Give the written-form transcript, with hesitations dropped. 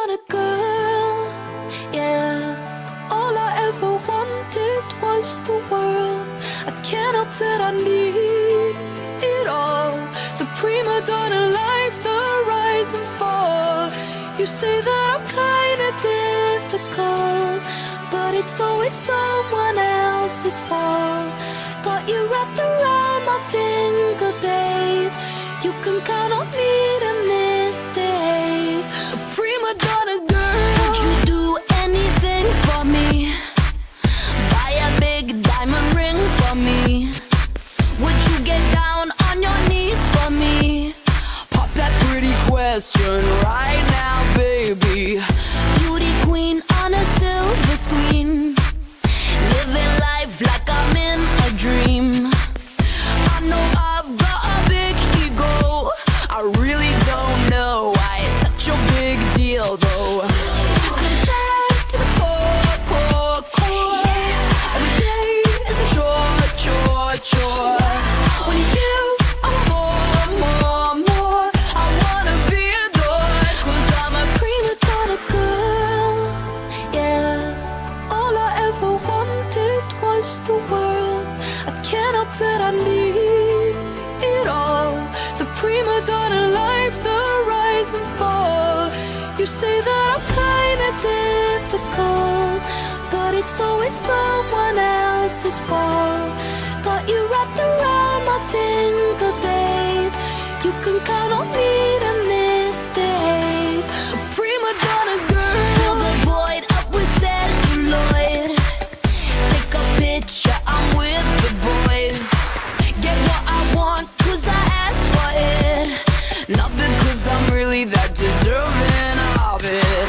donna girl, yeah. All I ever wanted was the world. I can't help that I need it all. The prima donna life, the rise and fall. You say that I'm kinda difficult, but it's always someone else's fault. Got you wrapped around my finger, babe. You can count on me to misbehave. A prima donna girl. Would you do anything for me? Buy a big diamond ring for me? Would you get down on your knees for me? Pop that pretty question right now, baby. Beauty queen on a silver screen, living life like I'm in a dream. I know I've got a big ego. I really don't know why it's such a big deal, though. I'm sad to the core, core, core. Every day is a chore, chore, chore. When you give, I want more, more, more. I wanna be adored, 'cause I'm a prima donna girl, yeah. All I ever wanted was the world. I can't help that I need it all. The prima donna life, the rise and fall. You say that I'm kinda difficult, but it's always someone else's fault. Got you wrapped around my finger, babe. You can count on me to misbehave. A prima donna girl. Fill the void up with celluloid. Take a picture, I'm with the boys. Get what I want, 'cause I asked for it. Not because I'm really that deserving of it.